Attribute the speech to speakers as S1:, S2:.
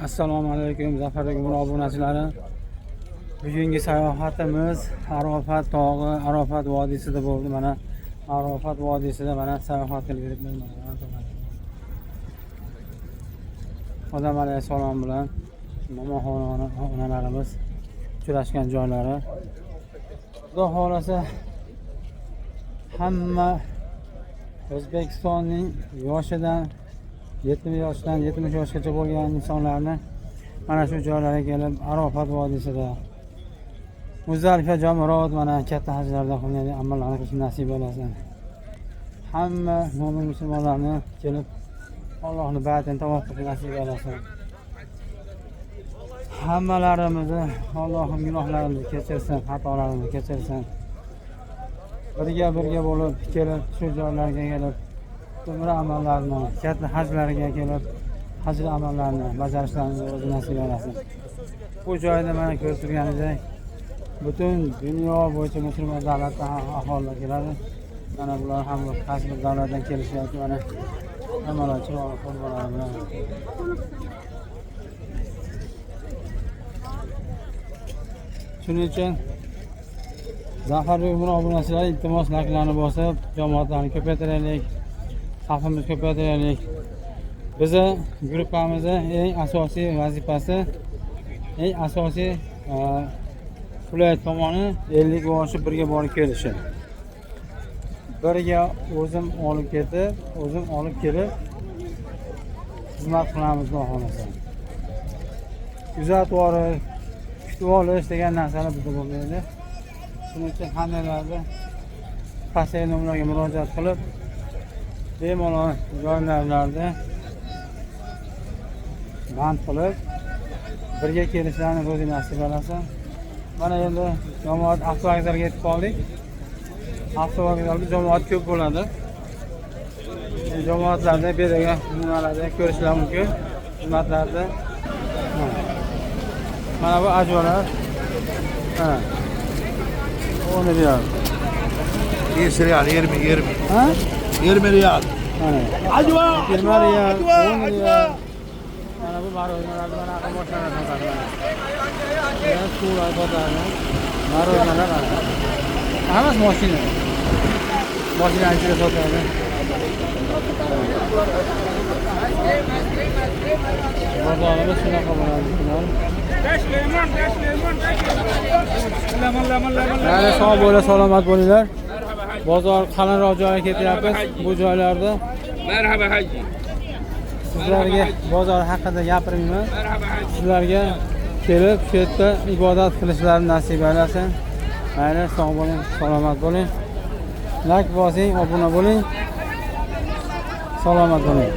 S1: Assalomu alaykum Zafar Gumon obunachilari. Bugungi sayohatimiz Arofat tog'i, Arofat vodiysida bo'ldi. Mana Arofat vodiysida mana sayohat qilib yuribmiz. Odam alayhissalom bilan momoxona onalarimiz uchrashgan joylari. Xudo xolasa hamma O'zbekistonning yoshidan 70 yoshdan 70 yoshgacha bo'lgan insonlarni mana shu joylarga kelib Arofat vodiysida Muzdalifa Jomurod mana katta hajlarda qilgan amallarni qilish nasib bo'lsin. Hamma mo'min musulmonlarni kelib Allohning baytini tavof qilish nasib bo'lsin. Hammalarimizni Allohim gunohlarimizni kechirsin, xatolarimizni kechirsin. Birga bo'lib kelib shu joylarga kelib umra amallarni, katta hajlarga kelib haj amallarini bajarishlarini o'zi nasib etsin. Bu joyda mana ko'rib turganingizdek butun dunyo bo'yicha musulmon davlatdan aholi keladi. Mana bular ham qaysi bir davlatdan kelishyapti. Mana amalchi va qo'lbolar bilan. Shuning uchun Zafar Gumon obunachilari iltimos laklarini bosib, jamoatlarni ko'paytiraylik, safimizni ko'paytiraylik. Bizni gruppamizning eng asosiy vazifasi, eng asosiy viloyat tomoni 50 yoshi birga borib kelishi. Birga o'zim olib ketib, o'zim olib kelib xizmat qilamiz xudo xolasa. Kuzatib olish, kutib olish degan narsalar bizda bo'lmaydi. Shuning uchun hammalarni pastdagi nomerlarga murojaat qilib, bemalol joylarda band qilib birga kelishlarini o'zi nasib etsin. Mana endi jamoat avtovokzalga yetib qoldik. Avtovokzalda jamoat ko'p bo'ladi. Jamoatlarda bu yerga nimalarda ko'rishlar mumkin. Xizmatlarda. Mana bu ajvalar. Ha. 10 riyal.
S2: 20 riyal, 20.
S1: Ha?
S2: 20 riyal.
S1: Mana.
S2: Ajva!
S1: 20 riyal, 10 riyal. Mana bu maruzlar mana boshlanadi sotadi. Mana suvlar sotadi. Maruzlar mana. Hammasi mashina. Mashina ichida sotadi. Bozorimiz shunaqa bo'ladi. 5 limon. Mana sog' bo'la salomat bo'linglar. Bozor qalinroq joyga ketyapmiz. Bu joylarda
S3: Merhaba hacı.
S1: sizlarga bozor haqida gapirmayman. Sizlarga kelib shu yerda ibodat qilishlarini nasib etsin. Mayli, sog' bo'ling, salomat bo'ling. Like bosing, obuna bo'ling. Salomat bo'ling.